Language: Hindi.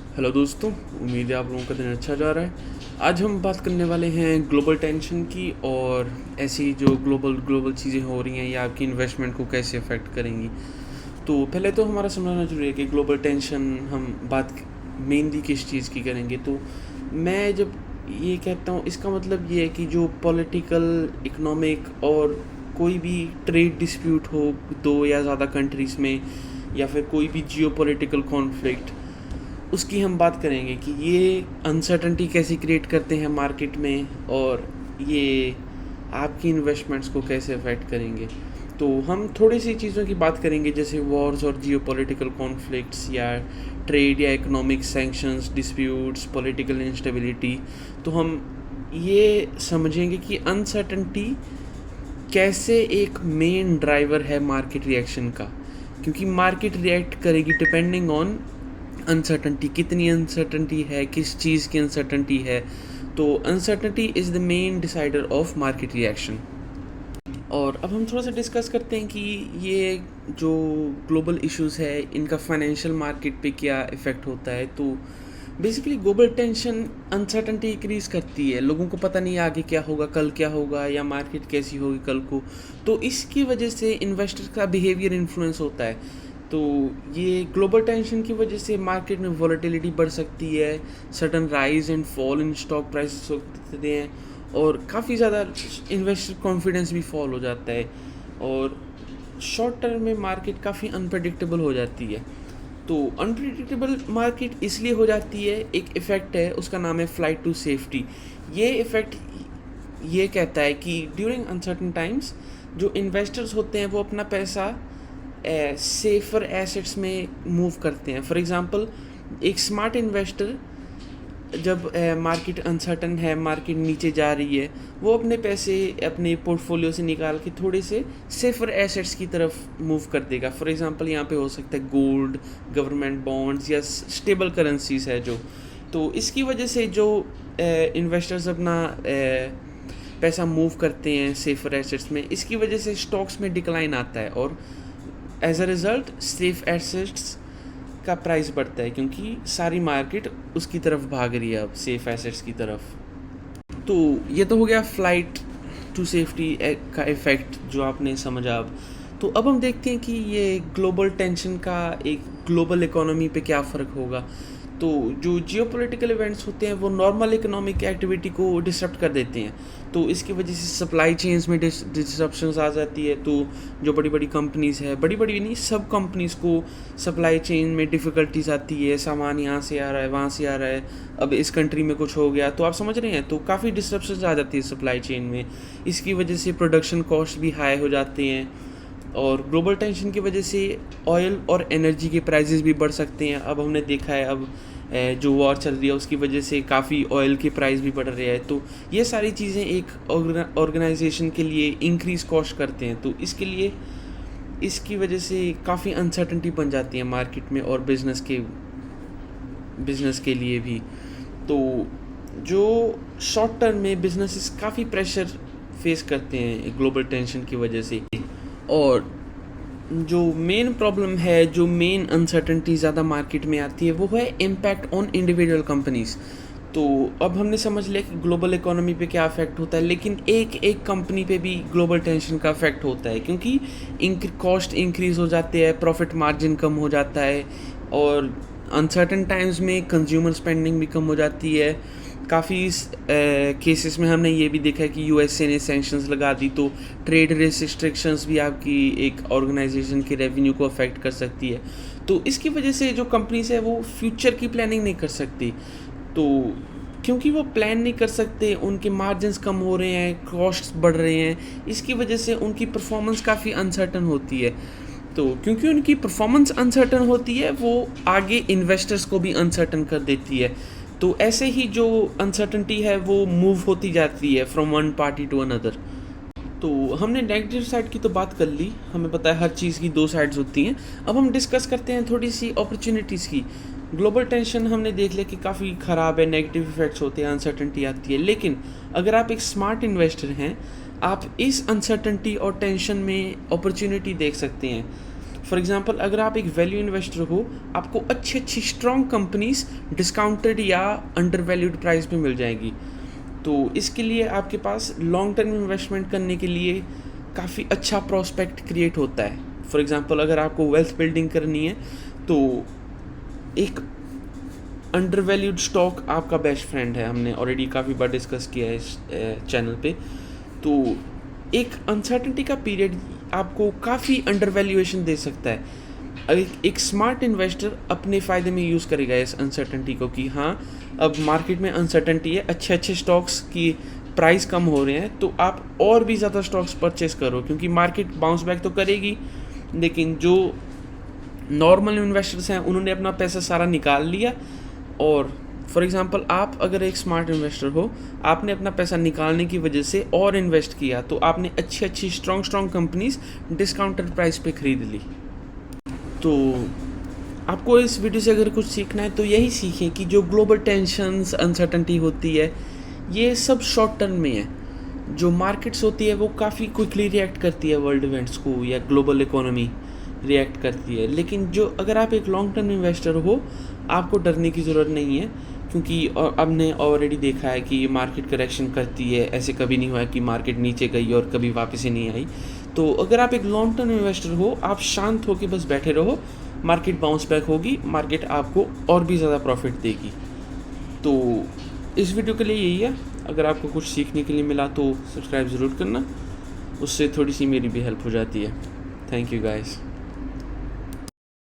हेलो दोस्तों, उम्मीद है आप लोगों का दिन अच्छा जा रहा है। आज हम बात करने वाले हैं ग्लोबल टेंशन की और ऐसी जो ग्लोबल चीज़ें हो रही हैं या आपकी इन्वेस्टमेंट को कैसे अफेक्ट करेंगी। तो पहले तो हमारा समझना जरूरी है कि ग्लोबल टेंशन हम बात मेनली किस चीज़ की करेंगे। तो मैं जब ये कहता हूँ इसका मतलब ये है कि जो पॉलिटिकल, इकोनॉमिक और कोई भी ट्रेड डिस्प्यूट हो दो या ज़्यादा कंट्रीज़ में, या फिर कोई भी जियो पॉलिटिकल कॉन्फ्लिक्ट, उसकी हम बात करेंगे कि ये अनसर्टनिटी कैसे क्रिएट करते हैं मार्केट में और ये आपकी इन्वेस्टमेंट्स को कैसे अफेक्ट करेंगे। तो हम थोड़ी सी चीज़ों की बात करेंगे जैसे वॉर्स और जियोपॉलिटिकल कॉन्फ्लिक्ट्स या ट्रेड या economic sanctions, disputes, political instability. तो हम ये समझेंगे कि अनसर्टनिटी कैसे एक मेन ड्राइवर है मार्केट रिएक्शन का, क्योंकि मार्केट रिएक्ट करेगी डिपेंडिंग ऑन अनसर्टनिटी। कितनी अनसर्टनिटी है, किस चीज़ की अनसर्टनिटी है। तो uncertainty is the main decider of market reaction. और अब हम थोड़ा सा डिस्कस करते हैं कि ये जो ग्लोबल इश्यूज़ है इनका फाइनेंशियल मार्केट पे क्या इफ़ेक्ट होता है। तो basically global tension uncertainty increase करती है। लोगों को पता नहीं आगे क्या होगा, कल क्या होगा, या मार्केट कैसी होगी कल को। तो इसकी वजह से इन्वेस्टर का बिहेवियर इन्फ्लुएंस होता है। तो ये ग्लोबल टेंशन की वजह से मार्केट में वॉलेटिलिटी बढ़ सकती है, sudden rise and fall in stock prices होते हैं, और काफ़ी ज़्यादा इन्वेस्टर कॉन्फिडेंस भी फॉल हो जाता है, और शॉर्ट टर्म में मार्केट काफ़ी अनप्रडिक्टेबल हो जाती है। तो अनप्रिडिक्टेबल मार्केट इसलिए हो जाती है, एक इफ़ेक्ट है उसका नाम है फ्लाइट टू सेफ्टी। ये इफ़ेक्ट ये कहता है कि ड्यूरिंग अनसर्टन टाइम्स जो इन्वेस्टर्स होते हैं वो अपना पैसा सेफर एसेट्स में मूव करते हैं। फॉर एग्ज़ाम्पल, एक स्मार्ट इन्वेस्टर जब मार्केट अनसर्टन है, मार्केट नीचे जा रही है, वो अपने पैसे अपने पोर्टफोलियो से निकाल के थोड़े से सेफर एसेट्स की तरफ मूव कर देगा। फॉर एग्जांपल, यहाँ पे हो सकता है गोल्ड, गवर्नमेंट बॉन्ड्स या स्टेबल करेंसीज है जो। तो इसकी वजह से जो इन्वेस्टर्स अपना पैसा मूव करते हैं सेफर एसेट्स में, इसकी वजह से स्टॉक्स में डिक्लाइन आता है, और as a result safe assets का प्राइस बढ़ता है, क्योंकि सारी मार्केट उसकी तरफ भाग रही है अब, सेफ एसेट्स की तरफ। तो ये तो हो गया फ्लाइट टू सेफ्टी का इफ़ेक्ट जो आपने समझा। अब तो हम देखते हैं कि ये ग्लोबल टेंशन का एक ग्लोबल इकोनॉमी पे क्या फ़र्क होगा। तो जो जियोपॉलिटिकल इवेंट्स होते हैं वो नॉर्मल इकोनॉमिक एक्टिविटी को डिसरप्ट कर देते हैं। तो इसकी वजह से सप्लाई चेन्स में डिसरप्शंस आ जाती है। तो जो बड़ी बड़ी कंपनीज़ है, बड़ी बड़ी नहीं, सब कंपनीज़ को सप्लाई चेन में डिफ़िकल्टीज आती है। सामान यहाँ से आ रहा है, वहाँ से आ रहा है, अब इस कंट्री में कुछ हो गया, तो आप समझ रहे हैं। तो काफ़ी डिसरप्शंस आ जाती है सप्लाई चेन में। इसकी वजह से प्रोडक्शन कॉस्ट भी हाई हो जाते हैं, और ग्लोबल टेंशन की वजह से ऑयल और एनर्जी के प्राइसेस भी बढ़ सकते हैं। अब हमने देखा है, अब जो वॉर चल रही है उसकी वजह से काफ़ी ऑयल के प्राइस भी बढ़ रहे हैं। तो ये सारी चीज़ें एक ऑर्गेनाइजेशन के लिए इंक्रीज कॉस्ट करते हैं। तो इसके लिए इसकी वजह से काफ़ी अनसर्टनिटी बन जाती है मार्केट में, और बिज़नेस के लिए भी। तो जो शॉर्ट टर्म में बिजनेसेस काफ़ी प्रेशर फेस करते हैं ग्लोबल टेंशन की वजह से। और जो मेन प्रॉब्लम है, जो मेन अनसर्टनिटी ज़्यादा मार्केट में आती है, वो है इम्पैक्ट ऑन इंडिविजुअल कंपनीज़। तो अब हमने समझ लिया कि ग्लोबल इकोनॉमी पे क्या अफेक्ट होता है, लेकिन एक कंपनी पे भी ग्लोबल टेंशन का अफेक्ट होता है, क्योंकि कॉस्ट इंक्रीज़ हो जाते हैं, प्रॉफिट मार्जिन कम हो जाता है, और अनसर्टन टाइम्स में कंज्यूमर स्पेंडिंग भी कम हो जाती है। काफ़ी केसेस में हमने ये भी देखा है कि यूएसए ने सैंक्शंस लगा दी, तो ट्रेड रिस्ट्रिक्शंस भी आपकी एक ऑर्गेनाइजेशन के रेवेन्यू को अफेक्ट कर सकती है। तो इसकी वजह से जो कंपनीज है वो फ्यूचर की प्लानिंग नहीं कर सकती। तो क्योंकि वो प्लान नहीं कर सकते, उनके मार्जिन्स कम हो रहे हैं, कॉस्ट्स बढ़ रहे हैं, इसकी वजह से उनकी परफॉर्मेंस काफ़ी अनसर्टन होती है। तो क्योंकि उनकी परफॉर्मेंस अनसर्टन होती है, वो आगे इन्वेस्टर्स को भी अनसर्टन कर देती है। तो ऐसे ही जो अनसर्टनिटी है वो मूव होती जाती है from one party to another. तो हमने नेगेटिव साइड की तो बात कर ली, हमें पता है हर चीज़ की दो साइड्स होती हैं। अब हम डिस्कस करते हैं थोड़ी सी अपॉर्चुनिटीज़ की। ग्लोबल टेंशन हमने देख लिया कि काफ़ी ख़राब है, नेगेटिव इफेक्ट्स होते हैं, अनसर्टनिटी आती है। लेकिन अगर आप एक स्मार्ट इन्वेस्टर हैं, आप इस अनसर्टनिटी और टेंशन में अपॉर्चुनिटी देख सकते हैं। फॉर एग्जांपल अगर आप एक वैल्यू इन्वेस्टर हो, आपको अच्छी अच्छी स्ट्रॉन्ग कंपनीज डिस्काउंटेड या अंडर वैल्यूड प्राइस पे मिल जाएगी। तो इसके लिए आपके पास लॉन्ग टर्म इन्वेस्टमेंट करने के लिए काफ़ी अच्छा प्रॉस्पेक्ट क्रिएट होता है। फॉर एग्जांपल अगर आपको वेल्थ बिल्डिंग करनी है तो एक अंडर वैल्यूड स्टॉक आपका बेस्ट फ्रेंड है, हमने ऑलरेडी काफ़ी बार डिस्कस किया है इस चैनल पे। तो एक अनसर्टेनिटी का पीरियड आपको काफ़ी अंडर वैल्यूएशन दे सकता है। एक स्मार्ट इन्वेस्टर अपने फ़ायदे में यूज़ करेगा इस अनसर्टेनिटी को कि हाँ अब मार्केट में अनसर्टेनिटी है, अच्छे अच्छे स्टॉक्स की प्राइस कम हो रहे हैं, तो आप और भी ज़्यादा स्टॉक्स परचेस करो, क्योंकि मार्केट बाउंस बैक तो करेगी। लेकिन जो नॉर्मल इन्वेस्टर्स हैं उन्होंने अपना पैसा सारा निकाल लिया, और फॉर एग्जांपल आप अगर एक स्मार्ट इन्वेस्टर हो, आपने अपना पैसा निकालने की वजह से और इन्वेस्ट किया, तो आपने अच्छी अच्छी स्ट्रॉन्ग कंपनीज डिस्काउंटेड प्राइस पे खरीद ली। तो आपको इस वीडियो से अगर कुछ सीखना है तो यही सीखें कि जो ग्लोबल टेंशन्स अनसर्टेनिटी होती है ये सब शॉर्ट टर्म में है। जो मार्केट्स होती है वो काफ़ी क्विकली रिएक्ट करती है वर्ल्ड इवेंट्स को, या ग्लोबल इकोनॉमी रिएक्ट करती है। लेकिन जो अगर आप एक लॉन्ग टर्म इन्वेस्टर हो, आपको डरने की ज़रूरत नहीं है, क्योंकि हमने ऑलरेडी देखा है कि मार्केट करेक्शन करती है। ऐसे कभी नहीं हुआ कि मार्केट नीचे गई और कभी वापस ही नहीं आई। तो अगर आप एक लॉन्ग टर्म इन्वेस्टर हो, आप शांत होकर बस बैठे रहो, मार्केट बाउंस बैक होगी, मार्केट आपको और भी ज़्यादा प्रॉफिट देगी। तो इस वीडियो के लिए यही है। अगर आपको कुछ सीखने के लिए मिला तो सब्सक्राइब ज़रूर करना, उससे थोड़ी सी मेरी भी हेल्प हो जाती है। Thank you guys.